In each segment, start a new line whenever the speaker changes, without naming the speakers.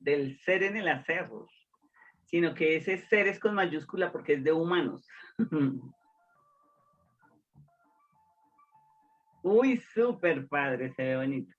del ser en el hacer, sino que ese ser es con mayúscula porque es de humanos. Uy, súper padre, se ve bonito.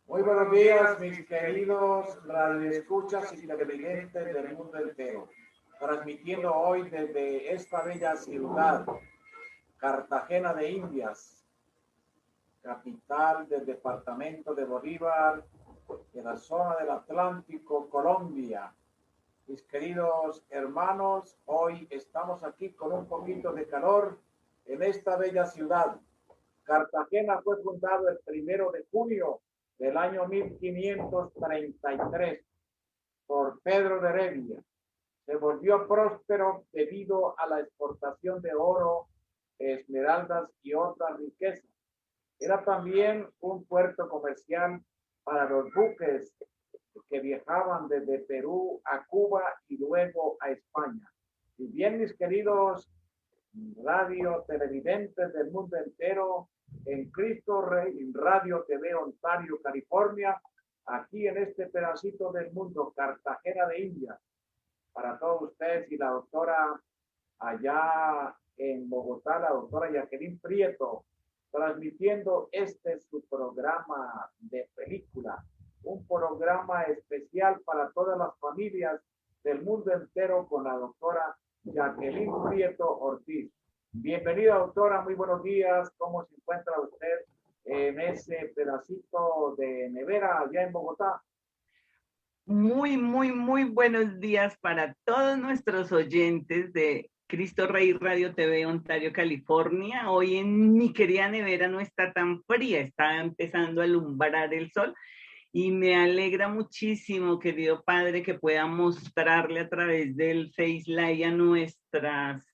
Muy buenos días, mis queridos radioescuchas y televidentes del mundo entero. Transmitiendo hoy desde esta bella ciudad, Cartagena de Indias, capital del departamento de Bolívar, de la zona del Atlántico, Colombia. Mis queridos hermanos, hoy estamos aquí con un poquito de calor en esta bella ciudad. Cartagena fue fundado el 1 de junio del año 1533 por Pedro de Heredia. Se volvió próspero debido a la exportación de oro, esmeraldas y otras riquezas. Era también un puerto comercial para los buques que viajaban desde Perú a Cuba y luego a España. Y bien, mis queridos radio televidentes del mundo entero, en Cristo Rey, en Radio TV Ontario, California, aquí en este pedacito del mundo, Cartagena de Indias, para todos ustedes y la doctora allá en Bogotá, la doctora Jacqueline Prieto, transmitiendo su programa de película, un programa especial para todas las familias del mundo entero con la doctora Jacqueline Prieto Ortiz. Bienvenida, doctora, muy buenos días. ¿Cómo se encuentra usted en ese pedacito de nevera allá en Bogotá?
Muy buenos días para todos nuestros oyentes de Cristo Rey Radio TV Ontario, California. Hoy en mi querida nevera no está tan fría, está empezando a alumbrar el sol y me alegra muchísimo, querido padre, que pueda mostrarle a través del Face Live a nuestras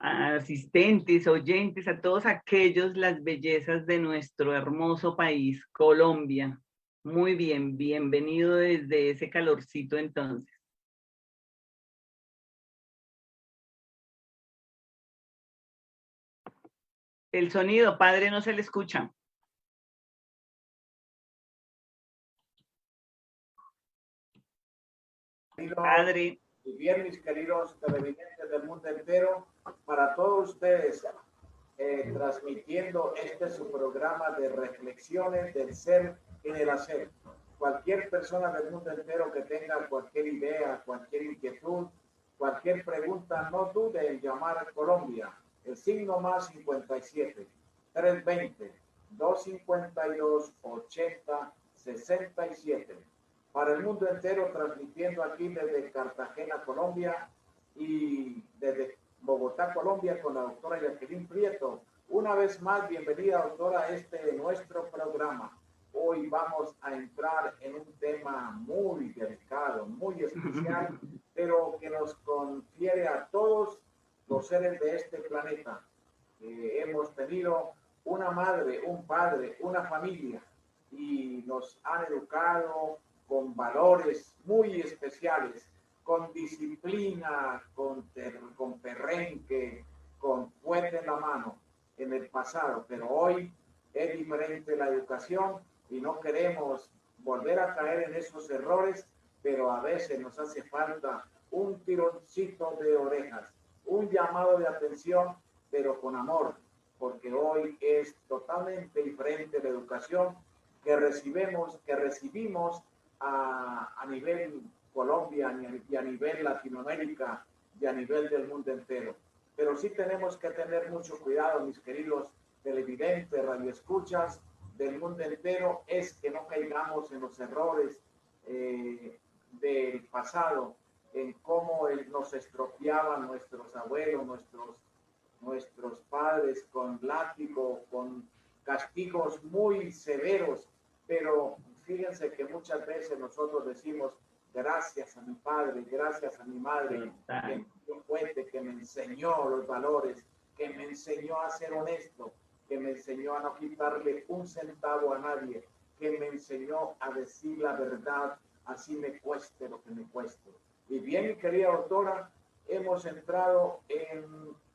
asistentes, oyentes, a todos aquellos las bellezas de nuestro hermoso país, Colombia. Muy bien, bienvenido desde ese calorcito entonces. El sonido, padre, no se le escucha. Padre.
Y bien, mis queridos televidentes del mundo entero, para todos ustedes, transmitiendo su programa de reflexiones del ser y del hacer. Cualquier persona del mundo entero que tenga cualquier idea, cualquier inquietud, cualquier pregunta, no dude en llamar a Colombia. El signo más 57 320 252 80 67. Para el mundo entero, transmitiendo aquí desde Cartagena, Colombia, y desde Bogotá, Colombia, con la doctora Jacqueline Prieto. Una vez más, bienvenida, doctora, a nuestro programa. Hoy vamos a entrar en un tema muy delicado, muy especial, pero que nos confiere a todos los seres de este planeta. Hemos tenido una madre, un padre, una familia, y nos han educado con valores muy especiales, con disciplina, con perrenque, con fuerte en la mano en el pasado, pero hoy es diferente la educación y no queremos volver a caer en esos errores pero a veces nos hace falta un tironcito de orejas, un llamado de atención, pero con amor, porque hoy es totalmente diferente la educación que recibimos a nivel Colombia y a nivel Latinoamérica y a nivel del mundo entero. Pero sí tenemos que tener mucho cuidado, mis queridos televidentes, radioescuchas del mundo entero, es que no caigamos en los errores del pasado, en cómo nos estropeaban nuestros abuelos, nuestros padres con látigo, con castigos muy severos, pero fíjense que muchas veces nosotros decimos, gracias a mi padre, gracias a mi madre, que me dio fuerte, que me enseñó los valores, que me enseñó a ser honesto, que me enseñó a no quitarle un centavo a nadie, que me enseñó a decir la verdad, así me cueste lo que me cueste. Y bien, mi querida doctora, hemos entrado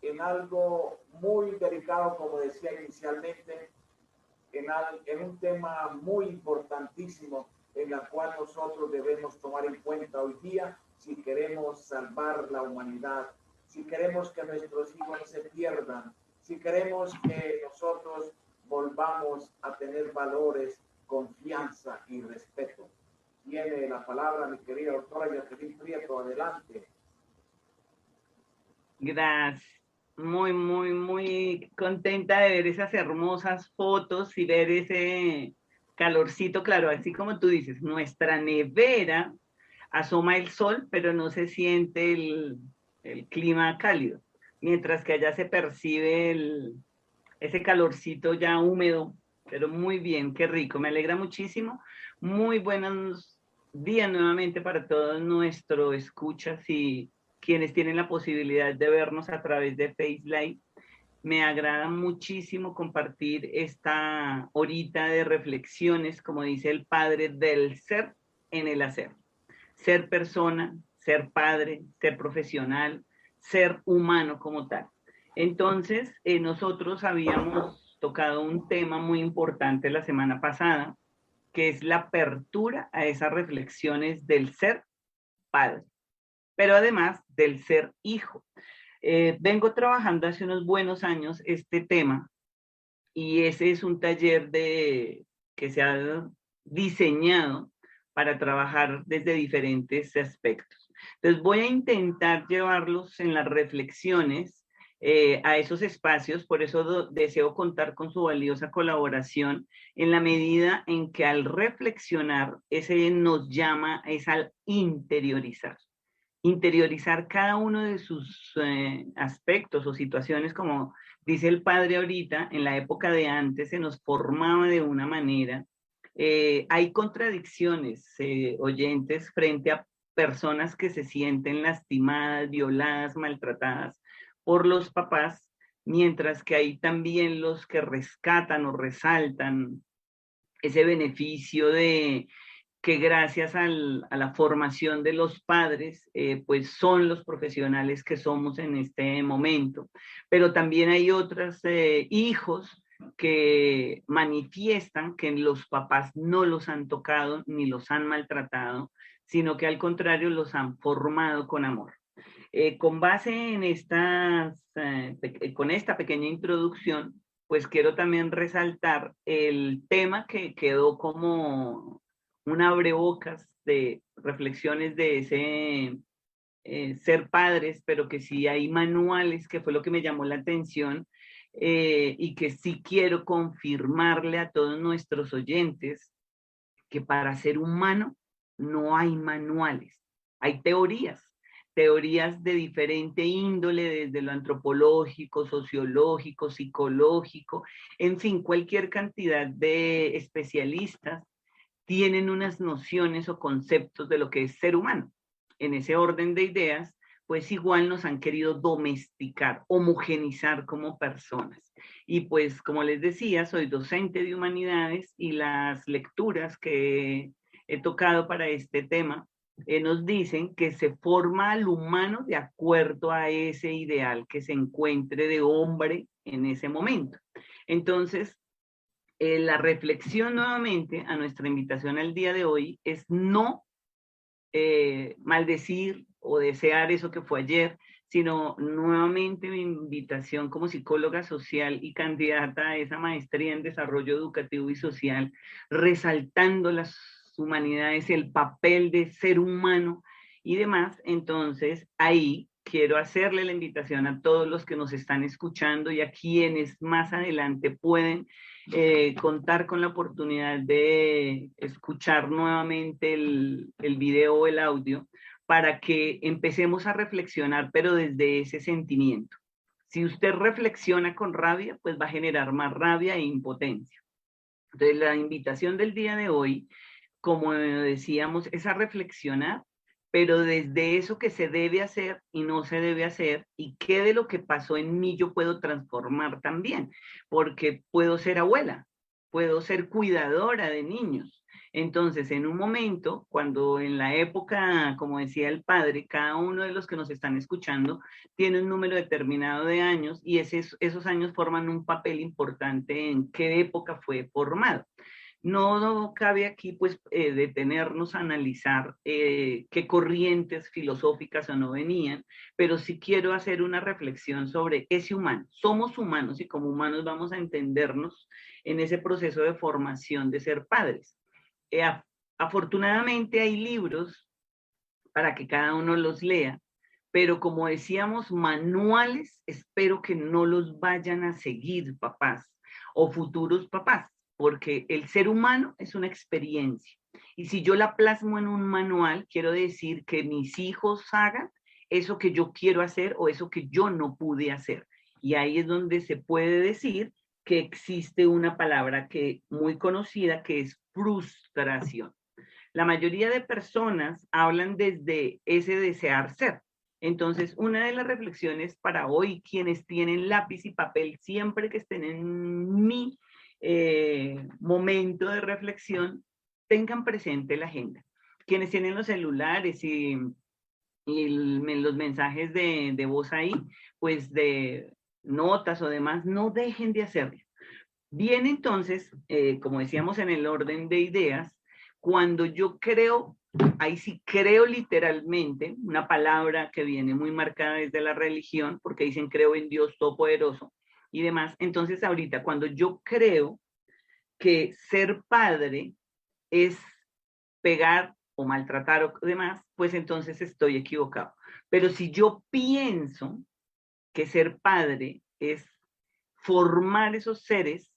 en algo muy delicado, como decía inicialmente, en un tema muy importantísimo en la cual nosotros debemos tomar en cuenta hoy día si queremos salvar la humanidad, si queremos que nuestros hijos no se pierdan, si queremos que nosotros volvamos a tener valores, confianza y respeto. Tiene la palabra mi querida doctora Jacqueline Prieto, adelante.
Gracias. Muy, muy, muy contenta de ver esas hermosas fotos y ver ese calorcito, claro, así como tú dices, nuestra nevera asoma el sol, pero no se siente el clima cálido, mientras que allá se percibe ese calorcito ya húmedo, pero muy bien, qué rico, me alegra muchísimo. Muy buenos días nuevamente para todos nuestros escuchas y quienes tienen la posibilidad de vernos a través de Face Live. Me agrada muchísimo compartir esta horita de reflexiones, como dice el padre, del ser en el hacer. Ser persona, ser padre, ser profesional, ser humano como tal. Entonces, nosotros habíamos tocado un tema muy importante la semana pasada, que es la apertura a esas reflexiones del ser padre, pero además del ser hijo. Vengo trabajando hace unos buenos años este tema y ese es un taller que se ha diseñado para trabajar desde diferentes aspectos. Entonces voy a intentar llevarlos en las reflexiones a esos espacios, por eso deseo contar con su valiosa colaboración en la medida en que al reflexionar, ese nos llama es al interiorizar. Interiorizar cada uno de sus aspectos o situaciones, como dice el padre ahorita, en la época de antes se nos formaba de una manera. Hay contradicciones, oyentes, frente a personas que se sienten lastimadas, violadas, maltratadas por los papás, mientras que hay también los que rescatan o resaltan ese beneficio de que gracias a la formación de los padres, pues son los profesionales que somos en este momento. Pero también hay otros hijos que manifiestan que los papás no los han tocado ni los han maltratado, sino que al contrario los han formado con amor. Con base en con esta pequeña introducción, pues quiero también resaltar el tema que quedó como un abrebocas de reflexiones de ese ser padres, pero que sí hay manuales, que fue lo que me llamó la atención, y que sí quiero confirmarle a todos nuestros oyentes que para ser humano no hay manuales, hay teorías de diferente índole, desde lo antropológico, sociológico, psicológico, en fin, cualquier cantidad de especialistas tienen unas nociones o conceptos de lo que es ser humano. En ese orden de ideas, pues igual nos han querido domesticar, homogenizar como personas. Y pues, como les decía, soy docente de humanidades y las lecturas que he tocado para este tema nos dicen que se forma al humano de acuerdo a ese ideal que se encuentre de hombre en ese momento. Entonces, la reflexión nuevamente a nuestra invitación al día de hoy es no maldecir o desear eso que fue ayer, sino nuevamente mi invitación como psicóloga social y candidata a esa maestría en desarrollo educativo y social, resaltando las humanidades, el papel de ser humano y demás. Entonces, ahí quiero hacerle la invitación a todos los que nos están escuchando y a quienes más adelante pueden contar con la oportunidad de escuchar nuevamente el video o el audio para que empecemos a reflexionar, pero desde ese sentimiento. Si usted reflexiona con rabia, pues va a generar más rabia e impotencia. Entonces, la invitación del día de hoy, como decíamos, es a reflexionar, pero desde eso que se debe hacer y no se debe hacer, y qué de lo que pasó en mí yo puedo transformar también, porque puedo ser abuela, puedo ser cuidadora de niños. Entonces, en un momento, cuando en la época, como decía el padre, cada uno de los que nos están escuchando tiene un número determinado de años y esos años forman un papel importante en qué época fue formado. No cabe aquí pues detenernos a analizar qué corrientes filosóficas o no venían, pero sí quiero hacer una reflexión sobre ese humano. Somos humanos y como humanos vamos a entendernos en ese proceso de formación de ser padres. Afortunadamente hay libros para que cada uno los lea, pero como decíamos, manuales, espero que no los vayan a seguir papás o futuros papás, porque el ser humano es una experiencia. Y si yo la plasmo en un manual, quiero decir que mis hijos hagan eso que yo quiero hacer o eso que yo no pude hacer. Y ahí es donde se puede decir que existe una palabra que muy conocida que es frustración. La mayoría de personas hablan desde ese desear ser. Entonces, una de las reflexiones para hoy, quienes tienen lápiz y papel, siempre que estén en mi momento de reflexión, tengan presente la agenda. Quienes tienen los celulares y los mensajes de voz ahí, pues de notas o demás, no dejen de hacerlo. Bien, entonces, como decíamos en el orden de ideas, cuando yo creo, ahí sí creo literalmente, una palabra que viene muy marcada desde la religión, porque dicen creo en Dios Todopoderoso y demás. Entonces, ahorita, cuando yo creo que ser padre es pegar o maltratar o demás, pues entonces estoy equivocado. Pero si yo pienso que ser padre es formar esos seres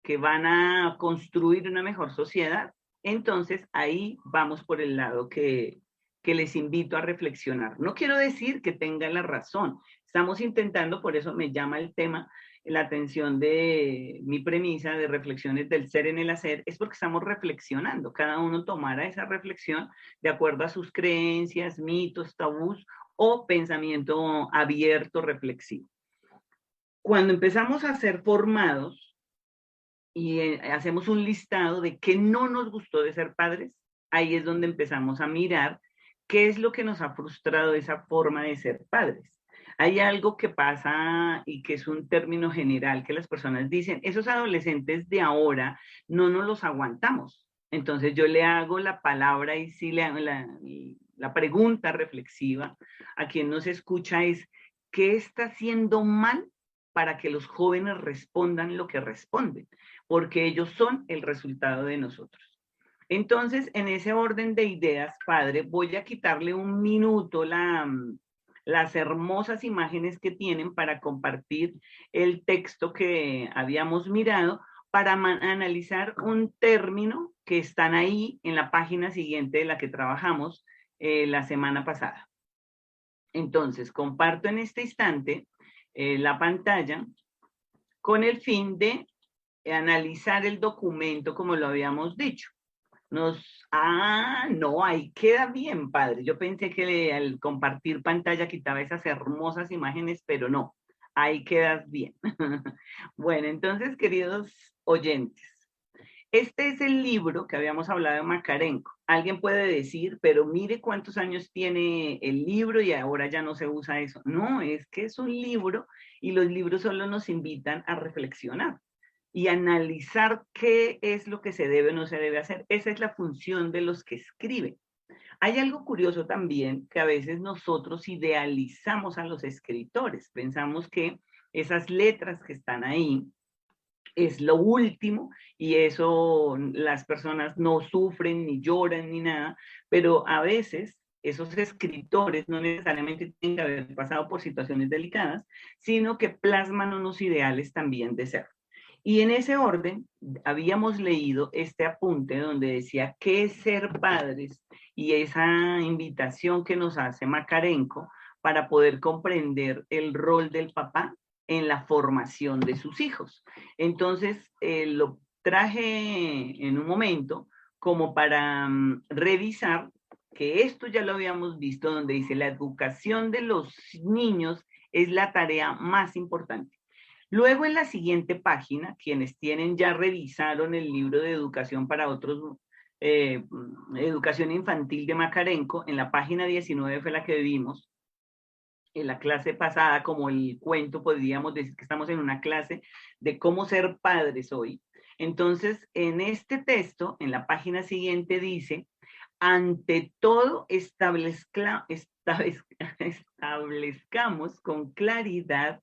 que van a construir una mejor sociedad, entonces ahí vamos por el lado que les invito a reflexionar. No quiero decir que tengan la razón, estamos intentando, por eso me llama el tema, la atención de mi premisa de reflexiones del ser en el hacer, es porque estamos reflexionando, cada uno tomará esa reflexión de acuerdo a sus creencias, mitos, tabús o pensamiento abierto, reflexivo. Cuando empezamos a ser formados y hacemos un listado de qué no nos gustó de ser padres, ahí es donde empezamos a mirar qué es lo que nos ha frustrado esa forma de ser padres. Hay algo que pasa y que es un término general que las personas dicen, esos adolescentes de ahora no nos los aguantamos. Entonces yo le hago la palabra y sí le hago la pregunta reflexiva a quien nos escucha es, ¿qué está haciendo mal para que los jóvenes respondan lo que responden? Porque ellos son el resultado de nosotros. Entonces, en ese orden de ideas, padre, voy a quitarle un minuto las hermosas imágenes que tienen para compartir el texto que habíamos mirado para analizar un término que están ahí en la página siguiente de la que trabajamos la semana pasada. Entonces, comparto en este instante la pantalla con el fin de analizar el documento como lo habíamos dicho. No, ahí queda bien, padre. Yo pensé que al compartir pantalla quitaba esas hermosas imágenes, pero no, ahí quedas bien. Bueno, entonces, queridos oyentes, este es el libro que habíamos hablado de Makarenko. Alguien puede decir, pero mire cuántos años tiene el libro y ahora ya no se usa eso. No, es que es un libro y los libros solo nos invitan a reflexionar y analizar qué es lo que se debe o no se debe hacer. Esa es la función de los que escriben. Hay algo curioso también que a veces nosotros idealizamos a los escritores, pensamos que esas letras que están ahí es lo último y eso las personas no sufren ni lloran ni nada, pero a veces esos escritores no necesariamente tienen que haber pasado por situaciones delicadas, sino que plasman unos ideales también de ser. Y en ese orden habíamos leído este apunte donde decía qué es ser padres y esa invitación que nos hace Makarenko para poder comprender el rol del papá en la formación de sus hijos. Entonces, lo traje en un momento como para revisar que esto ya lo habíamos visto, donde dice la educación de los niños es la tarea más importante. Luego en la siguiente página, quienes tienen ya revisaron el libro de educación para otros, educación infantil de Makarenko, en la página 19 fue la que vimos, en la clase pasada, como el cuento, podríamos decir que estamos en una clase de cómo ser padres hoy. Entonces, en este texto, en la página siguiente dice, ante todo establezcamos con claridad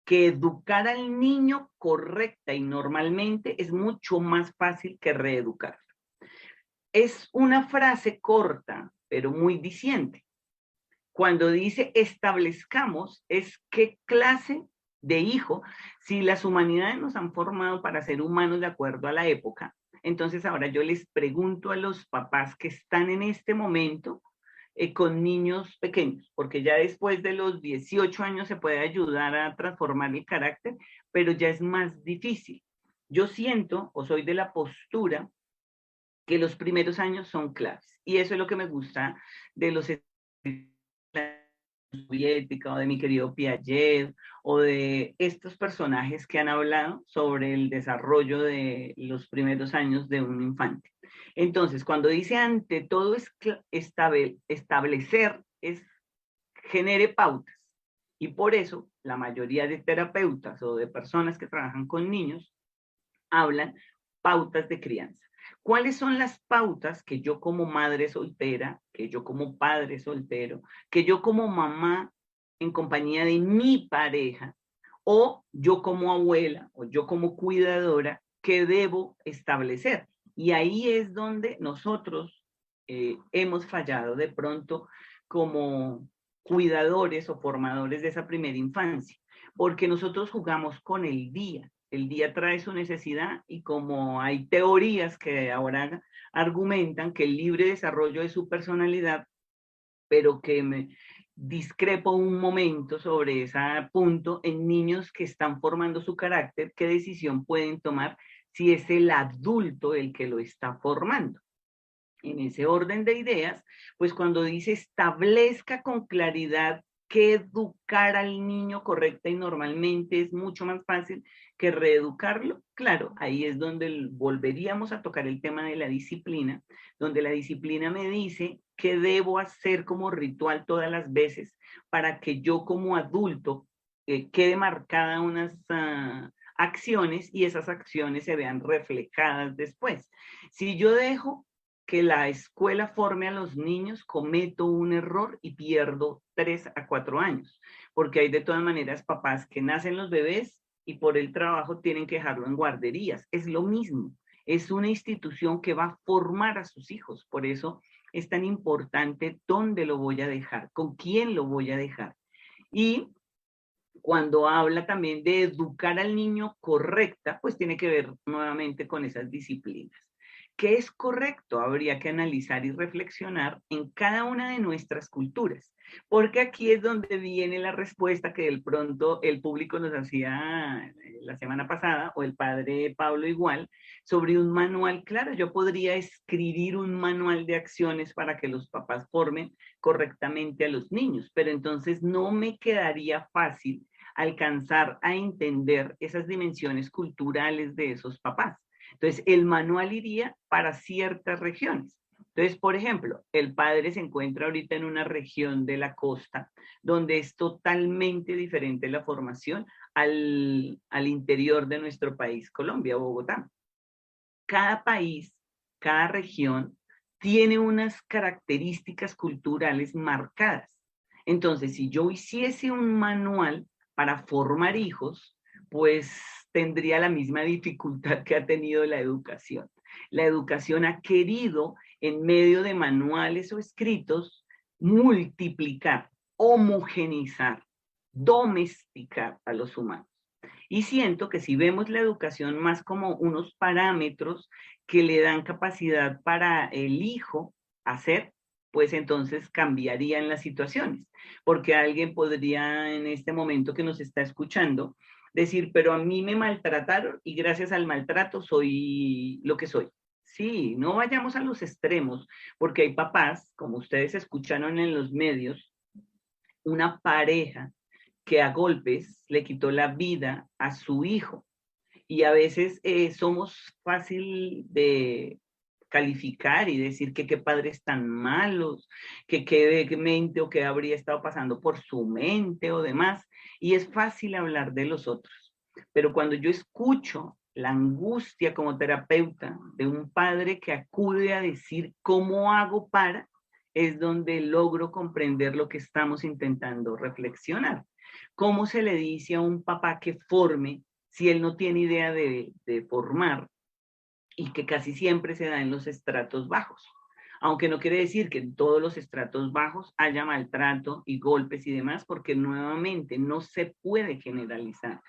que educar al niño correcta y normalmente es mucho más fácil que reeducar. Es una frase corta, pero muy diciente. Cuando dice establezcamos, es qué clase de hijo, si las humanidades nos han formado para ser humanos de acuerdo a la época, entonces ahora yo les pregunto a los papás que están en este momento con niños pequeños, porque ya después de los 18 años se puede ayudar a transformar el carácter, pero ya es más difícil. Yo siento o soy de la postura que los primeros años son claves, y eso es lo que me gusta de los soviética o de mi querido Piaget o de estos personajes que han hablado sobre el desarrollo de los primeros años de un infante. Entonces, cuando dice ante todo es establecer, es genere pautas. Y por eso la mayoría de terapeutas o de personas que trabajan con niños hablan pautas de crianza. ¿Cuáles son las pautas que yo como madre soltera, que yo como padre soltero, que yo como mamá en compañía de mi pareja, o yo como abuela, o yo como cuidadora, que debo establecer? Y ahí es donde nosotros hemos fallado de pronto como cuidadores o formadores de esa primera infancia, porque nosotros jugamos con el día trae su necesidad y como hay teorías que ahora argumentan que el libre desarrollo de su personalidad, pero que me discrepo un momento sobre ese punto en niños que están formando su carácter, qué decisión pueden tomar si es el adulto el que lo está formando. En ese orden de ideas, pues cuando dice establezca con claridad que educar al niño correcta y normalmente es mucho más fácil que reeducarlo, claro, ahí es donde volveríamos a tocar el tema de la disciplina, donde la disciplina me dice qué debo hacer como ritual todas las veces para que yo como adulto quede marcada unas acciones y esas acciones se vean reflejadas después. Si yo dejo que la escuela forme a los niños, cometo un error y pierdo 3 a 4 años, porque hay de todas maneras papás que nacen los bebés y por el trabajo tienen que dejarlo en guarderías. Es lo mismo, es una institución que va a formar a sus hijos, por eso es tan importante dónde lo voy a dejar, con quién lo voy a dejar. Y cuando habla también de educar al niño correcta, pues tiene que ver nuevamente con esas disciplinas. ¿Qué es correcto? Habría que analizar y reflexionar en cada una de nuestras culturas, porque aquí es donde viene la respuesta que de pronto el público nos hacía la semana pasada, o el padre Pablo igual, sobre un manual. Claro, yo podría escribir un manual de acciones para que los papás formen correctamente a los niños, pero entonces no me quedaría fácil alcanzar a entender esas dimensiones culturales de esos papás. Entonces, el manual iría para ciertas regiones. Entonces, por ejemplo, el padre se encuentra ahorita en una región de la costa donde es totalmente diferente la formación al interior de nuestro país, Colombia, Bogotá. Cada país, cada región tiene unas características culturales marcadas. Entonces, si yo hiciese un manual para formar hijos, pues tendría la misma dificultad que ha tenido la educación. La educación ha querido, en medio de manuales o escritos, multiplicar, homogenizar, domesticar a los humanos. Y siento que si vemos la educación más como unos parámetros que le dan capacidad para el hijo hacer, pues entonces cambiarían las situaciones. Porque alguien podría en este momento que nos está escuchando decir, pero a mí me maltrataron y gracias al maltrato soy lo que soy. Sí, no vayamos a los extremos, porque hay papás, como ustedes escucharon en los medios, una pareja que a golpes le quitó la vida a su hijo. Y a veces somos fácil de calificar y decir que qué padres tan malos, que qué mente o qué habría estado pasando por su mente o demás. Y es fácil hablar de los otros. Pero cuando yo escucho la angustia como terapeuta de un padre que acude a decir cómo hago para, es donde logro comprender lo que estamos intentando reflexionar. ¿Cómo se le dice a un papá que forme si él no tiene idea de formar y que casi siempre se da en los estratos bajos? Aunque no quiere decir que en todos los estratos bajos haya maltrato y golpes y demás, porque nuevamente no se puede generalizar.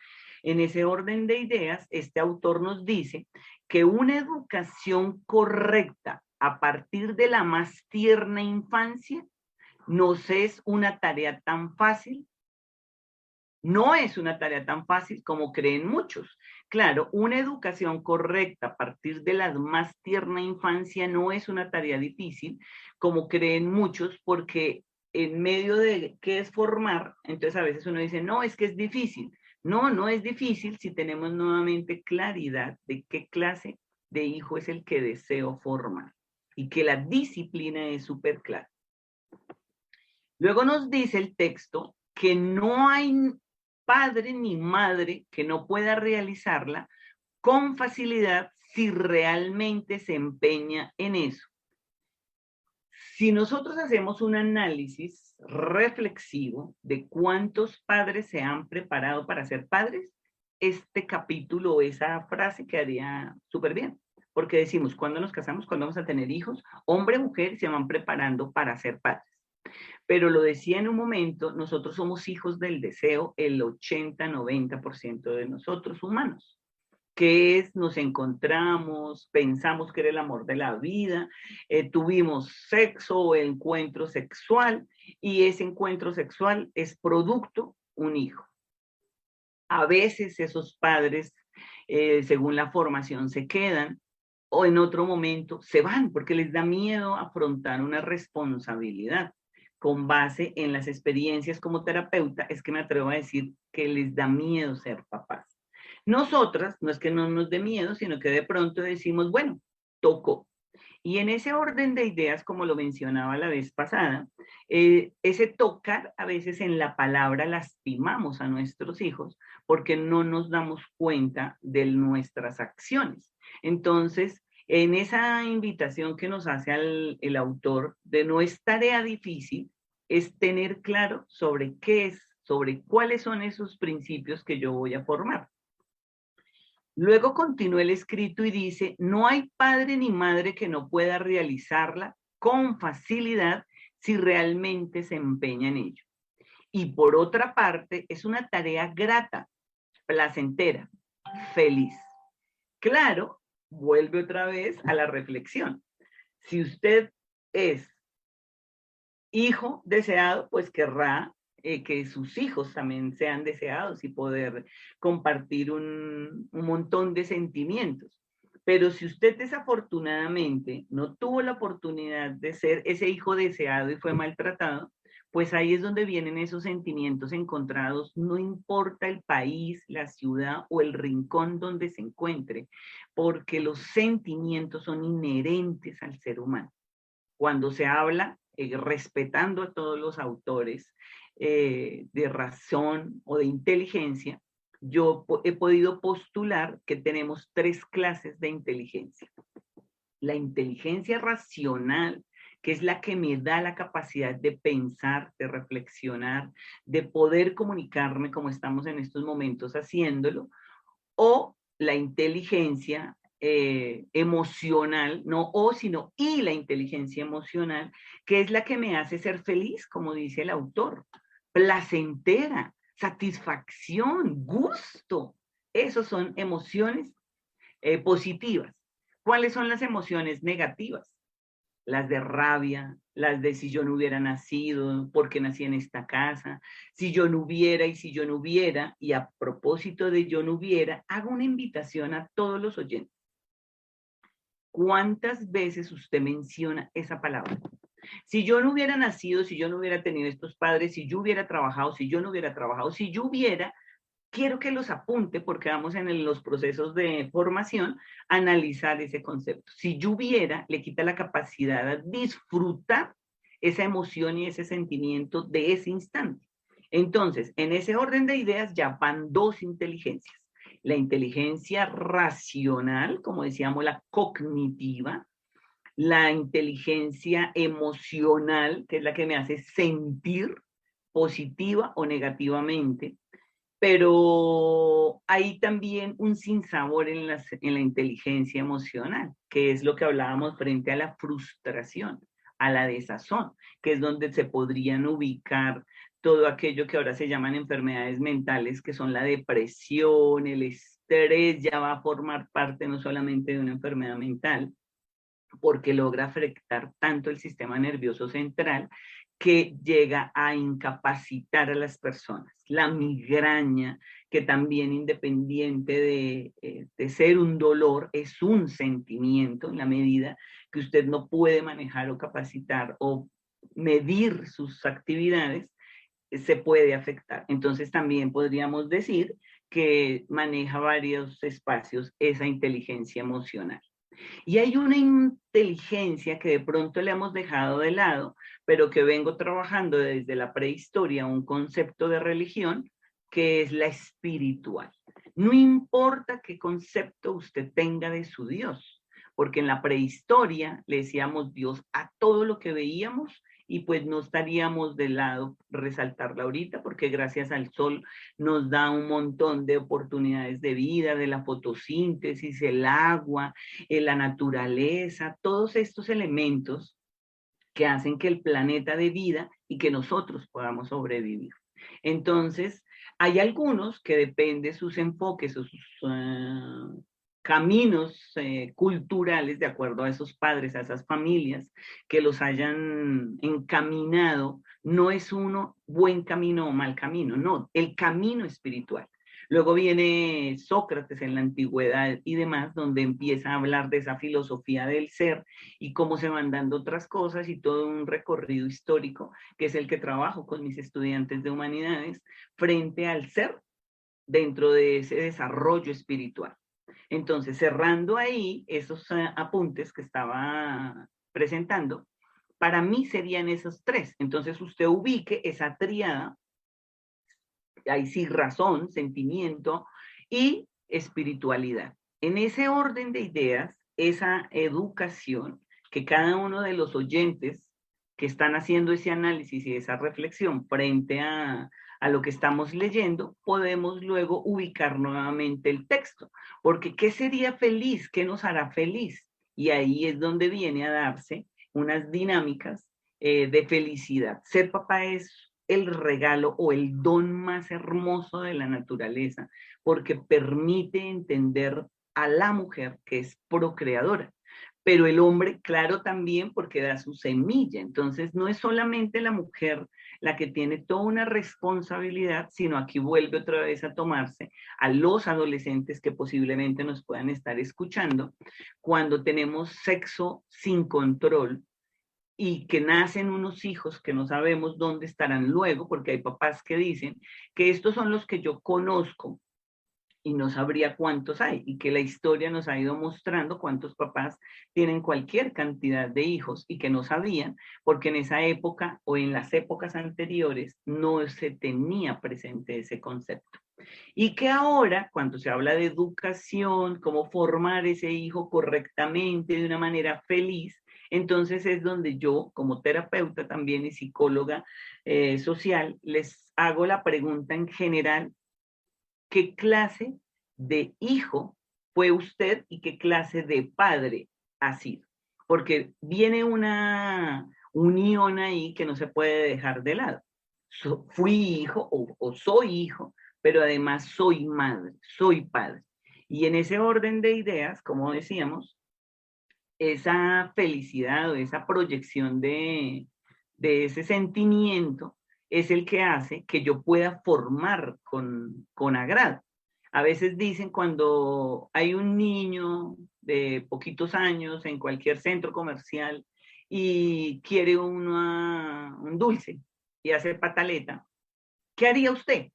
En ese orden de ideas, este autor nos dice que una educación correcta a partir de la más tierna infancia nos es una tarea tan fácil. No es una tarea tan fácil como creen muchos. Claro, una educación correcta a partir de la más tierna infancia no es una tarea difícil como creen muchos, porque en medio de qué es formar, entonces a veces uno dice, no, es que es difícil. No, no es difícil si tenemos nuevamente claridad de qué clase de hijo es el que deseo formar y que la disciplina es súper clara. Luego nos dice el texto que no hay padre ni madre que no pueda realizarla con facilidad si realmente se empeña en eso. Si nosotros hacemos un análisis reflexivo de cuántos padres se han preparado para ser padres, este capítulo o esa frase quedaría súper bien. Porque decimos, ¿cuándo nos casamos? ¿Cuándo vamos a tener hijos? Hombre, mujer se van preparando para ser padres. Pero lo decía en un momento, nosotros somos hijos del deseo, el 80-90% de nosotros humanos, que es, nos encontramos, pensamos que era el amor de la vida, tuvimos sexo o encuentro sexual, y ese encuentro sexual es producto un hijo. A veces esos padres, según la formación, se quedan, o en otro momento se van porque les da miedo afrontar una responsabilidad. Con base en las experiencias como terapeuta, es que me atrevo a decir que les da miedo ser papás. Nosotras, no es que no nos dé miedo, sino que de pronto decimos, bueno, tocó. Y en ese orden de ideas, como lo mencionaba la vez pasada, ese tocar, a veces en la palabra lastimamos a nuestros hijos porque no nos damos cuenta de nuestras acciones. Entonces, en esa invitación que nos hace el autor de no es tarea difícil, es tener claro sobre qué es, sobre cuáles son esos principios que yo voy a formar. Luego continúa el escrito y dice, no hay padre ni madre que no pueda realizarla con facilidad si realmente se empeña en ello. Y por otra parte, es una tarea grata, placentera, feliz. Claro, vuelve otra vez a la reflexión. Si usted es hijo deseado, pues querrá que sus hijos también sean deseados y poder compartir un montón de sentimientos. Pero si usted desafortunadamente no tuvo la oportunidad de ser ese hijo deseado y fue maltratado, pues ahí es donde vienen esos sentimientos encontrados, no importa el país, la ciudad o el rincón donde se encuentre, porque los sentimientos son inherentes al ser humano. Cuando se habla, respetando a todos los autores de razón o de inteligencia, yo he podido postular que tenemos 3 clases de inteligencia. La inteligencia racional, que es la que me da la capacidad de pensar, de reflexionar, de poder comunicarme como estamos en estos momentos haciéndolo, o la inteligencia emocional, no o, sino y la inteligencia emocional, que es la que me hace ser feliz, como dice el autor, placentera, satisfacción, gusto. Esos son emociones positivas. ¿Cuáles son las emociones negativas? Las de rabia, las de si yo no hubiera nacido, porque nací en esta casa, si yo no hubiera y si yo no hubiera, y a propósito de yo no hubiera, hago una invitación a todos los oyentes. ¿Cuántas veces usted menciona esa palabra? Si yo no hubiera nacido, si yo no hubiera tenido estos padres, si yo hubiera trabajado, si yo no hubiera trabajado, si yo hubiera, quiero que los apunte porque vamos en los procesos de formación a analizar ese concepto. Si yo hubiera, le quita la capacidad de disfrutar esa emoción y ese sentimiento de ese instante. Entonces, en ese orden de ideas ya van dos inteligencias. La inteligencia racional, como decíamos, la cognitiva, la inteligencia emocional, que es la que me hace sentir positiva o negativamente, pero hay también un sinsabor en la inteligencia emocional, que es lo que hablábamos frente a la frustración, a la desazón, que es donde se podrían ubicar todo aquello que ahora se llaman enfermedades mentales, que son la depresión, el estrés, ya va a formar parte no solamente de una enfermedad mental, porque logra afectar tanto el sistema nervioso central que llega a incapacitar a las personas. La migraña, que también independiente de ser un dolor, es un sentimiento en la medida que usted no puede manejar o capacitar o medir sus actividades, se puede afectar. Entonces también podríamos decir que maneja varios espacios esa inteligencia emocional. Y hay una inteligencia que de pronto le hemos dejado de lado, pero que vengo trabajando desde la prehistoria, un concepto de religión, que es la espiritual. No importa qué concepto usted tenga de su Dios, porque en la prehistoria le decíamos Dios a todo lo que veíamos y pues no estaríamos de lado resaltarla ahorita, porque gracias al sol nos da un montón de oportunidades de vida, de la fotosíntesis, el agua, la naturaleza, todos estos elementos que hacen que el planeta dé vida y que nosotros podamos sobrevivir. Entonces, hay algunos que depende sus enfoques, sus caminos culturales, de acuerdo a esos padres, a esas familias que los hayan encaminado, no es uno buen camino o mal camino, no, el camino espiritual. Luego viene Sócrates en la antigüedad y demás, donde empieza a hablar de esa filosofía del ser y cómo se van dando otras cosas y todo un recorrido histórico, que es el que trabajo con mis estudiantes de humanidades, frente al ser dentro de ese desarrollo espiritual. Entonces, cerrando ahí esos apuntes que estaba presentando, para mí serían esos tres. Entonces, usted ubique esa tríada, ahí sí, razón, sentimiento y espiritualidad. En ese orden de ideas, esa educación que cada uno de los oyentes que están haciendo ese análisis y esa reflexión frente a lo que estamos leyendo, podemos luego ubicar nuevamente el texto. Porque ¿qué sería feliz? ¿Qué nos hará feliz? Y ahí es donde viene a darse unas dinámicas de felicidad. Ser papá es el regalo o el don más hermoso de la naturaleza, porque permite entender a la mujer que es procreadora, pero el hombre, claro, también porque da su semilla. Entonces, no es solamente la mujer la que tiene toda una responsabilidad, sino aquí vuelve otra vez a tomarse a los adolescentes que posiblemente nos puedan estar escuchando, cuando tenemos sexo sin control, y que nacen unos hijos que no sabemos dónde estarán luego, porque hay papás que dicen que estos son los que yo conozco y no sabría cuántos hay, y que la historia nos ha ido mostrando cuántos papás tienen cualquier cantidad de hijos y que no sabían, porque en esa época o en las épocas anteriores no se tenía presente ese concepto. Y que ahora, cuando se habla de educación, cómo formar ese hijo correctamente, de una manera feliz, entonces es donde yo, como terapeuta también y psicóloga social, les hago la pregunta en general: ¿qué clase de hijo fue usted y qué clase de padre ha sido? Porque viene una unión ahí que no se puede dejar de lado. Fui hijo o soy hijo, pero además soy madre, soy padre. Y en ese orden de ideas, como decíamos, esa felicidad o esa proyección de ese sentimiento es el que hace que yo pueda formar con agrado. A veces dicen cuando hay un niño de poquitos años en cualquier centro comercial y quiere un dulce y hace pataleta, ¿qué haría usted?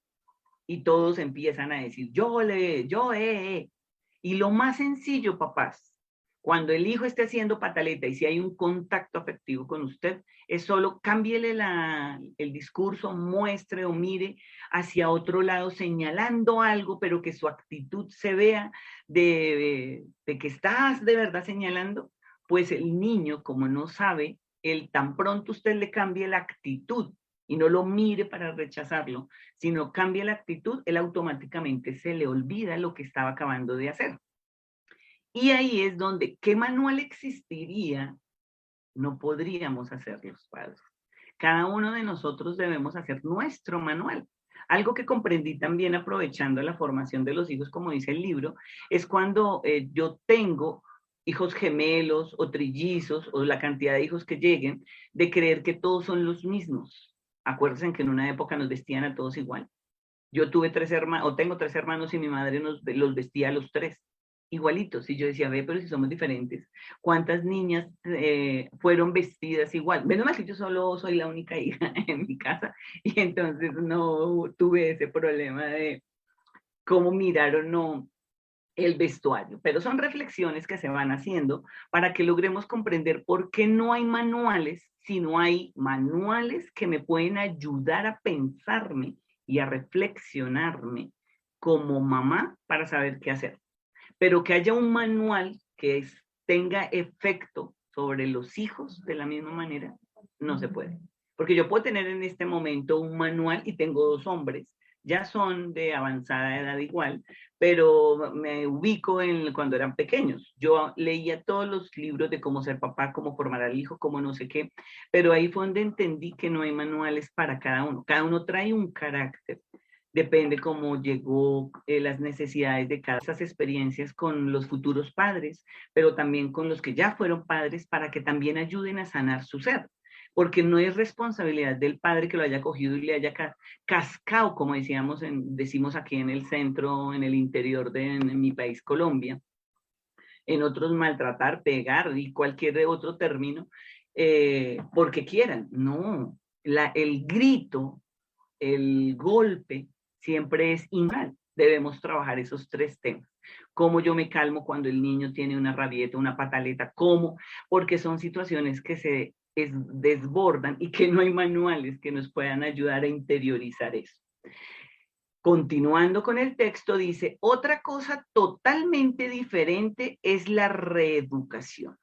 Y todos empiezan a decir, Y lo más sencillo, papás, cuando el hijo esté haciendo pataleta y si hay un contacto afectivo con usted, es solo cámbiele el discurso, muestre o mire hacia otro lado señalando algo, pero que su actitud se vea de que estás de verdad señalando, pues el niño, como no sabe, el tan pronto usted le cambie la actitud y no lo mire para rechazarlo, sino cambia la actitud, él automáticamente se le olvida lo que estaba acabando de hacer. Y ahí es donde, ¿qué manual existiría? No podríamos hacer los padres. Cada uno de nosotros debemos hacer nuestro manual. Algo que comprendí también aprovechando la formación de los hijos, como dice el libro, es cuando yo tengo hijos gemelos o trillizos o la cantidad de hijos que lleguen, de creer que todos son los mismos. Acuérdense que en una época nos vestían a todos igual. Yo tuve 3 hermanos, o tengo 3 hermanos y mi madre los vestía a los 3 igualitos. Y yo decía, ve, pero si somos diferentes, ¿cuántas niñas fueron vestidas igual? Menos mal que yo solo soy la única hija en mi casa y entonces no tuve ese problema de cómo miraron no el vestuario. Pero son reflexiones que se van haciendo para que logremos comprender por qué no hay manuales, sino hay manuales que me pueden ayudar a pensarme y a reflexionarme como mamá para saber qué hacer. Pero que haya un manual que tenga efecto sobre los hijos de la misma manera, no se puede. Porque yo puedo tener en este momento un manual y tengo 2 hombres, ya son de avanzada edad igual, pero me ubico en cuando eran pequeños. Yo leía todos los libros de cómo ser papá, cómo formar al hijo, cómo no sé qué, pero ahí fue donde entendí que no hay manuales para cada uno. Cada uno trae un carácter. Depende cómo llegó, las necesidades de cada esas experiencias con los futuros padres, pero también con los que ya fueron padres para que también ayuden a sanar su ser. Porque no es responsabilidad del padre que lo haya cogido y le haya cascado, como decimos aquí en el centro, en el interior en mi país, Colombia. En otros maltratar, pegar y cualquier otro término, porque quieran. No, el grito, el golpe, siempre es inmoral. Debemos trabajar esos 3 temas. Cómo yo me calmo cuando el niño tiene una rabieta, una pataleta, cómo, porque son situaciones que se desbordan y que no hay manuales que nos puedan ayudar a interiorizar eso. Continuando con el texto, dice, otra cosa totalmente diferente es la reeducación.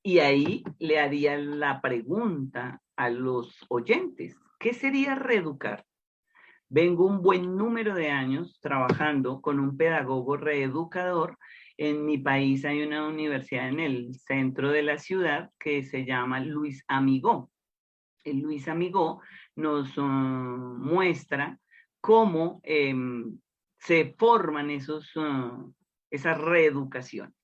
Y ahí le haría la pregunta a los oyentes, ¿qué sería reeducar? Vengo un buen número de años trabajando con un pedagogo reeducador. En mi país hay una universidad en el centro de la ciudad que se llama Luis Amigó. El Luis Amigó nos muestra cómo se forman esas reeducaciones.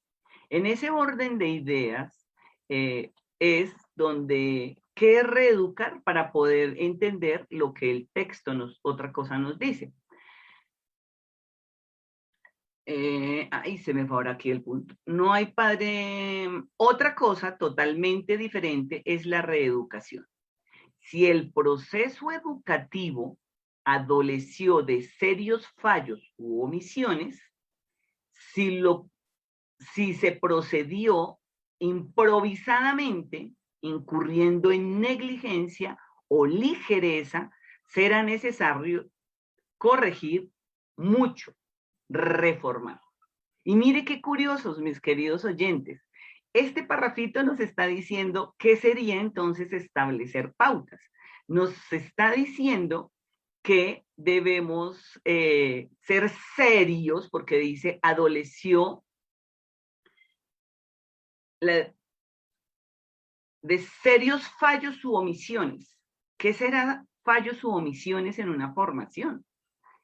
En ese orden de ideas es donde qué reeducar para poder entender lo que el texto otra cosa nos dice. Ahí se me fue ahora aquí el punto. No hay padre. Otra cosa totalmente diferente es la reeducación. Si el proceso educativo adoleció de serios fallos u omisiones, si se procedió improvisadamente, incurriendo en negligencia o ligereza, será necesario corregir mucho reformar. Y mire qué curiosos, mis queridos oyentes. Este parrafito nos está diciendo qué sería entonces establecer pautas. Nos está diciendo que debemos ser serios, porque dice adoleció de serios fallos u omisiones. ¿Qué será fallos u omisiones en una formación?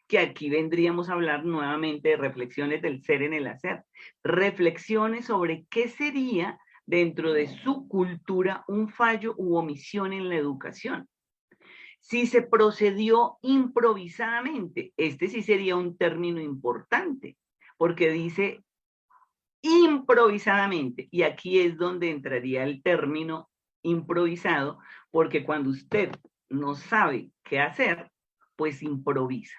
Que aquí vendríamos a hablar nuevamente de reflexiones del ser en el hacer. Reflexiones sobre qué sería dentro de su cultura un fallo u omisión en la educación. Si se procedió improvisadamente, este sí sería un término importante, porque dice improvisadamente, y aquí es donde entraría el término improvisado, porque cuando usted no sabe qué hacer, pues improvisa.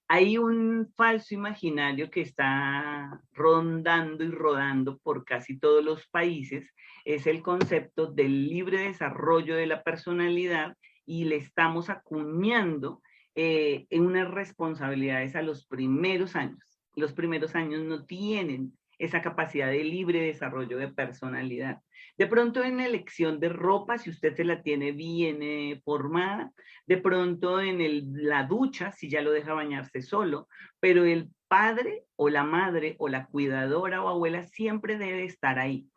Hay un falso imaginario que está rondando y rodando por casi todos los países, es el concepto del libre desarrollo de la personalidad y le estamos acuñando en unas responsabilidades a los primeros años. Los primeros años no tienen esa capacidad de libre desarrollo de personalidad. De pronto en la elección de ropa, si usted se la tiene bien formada, de pronto en la ducha, si ya lo deja bañarse solo, pero el padre o la madre o la cuidadora o abuela siempre debe estar ahí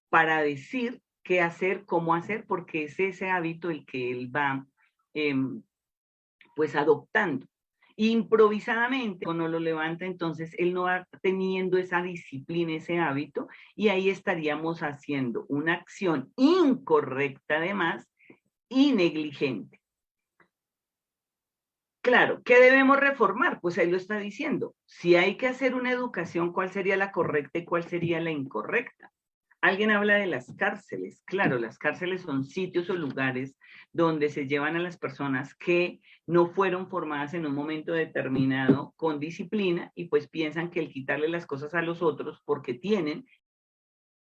para decir qué hacer, cómo hacer, porque es ese hábito el que él va pues adoptando. Improvisadamente, cuando lo levanta, entonces él no va teniendo esa disciplina, ese hábito, y ahí estaríamos haciendo una acción incorrecta además y negligente. Claro, ¿qué debemos reformar? Pues ahí lo está diciendo. Si hay que hacer una educación, ¿cuál sería la correcta y cuál sería la incorrecta? Alguien habla de las cárceles. Claro, las cárceles son sitios o lugares donde se llevan a las personas que no fueron formadas en un momento determinado con disciplina y pues piensan que el quitarle las cosas a los otros porque tienen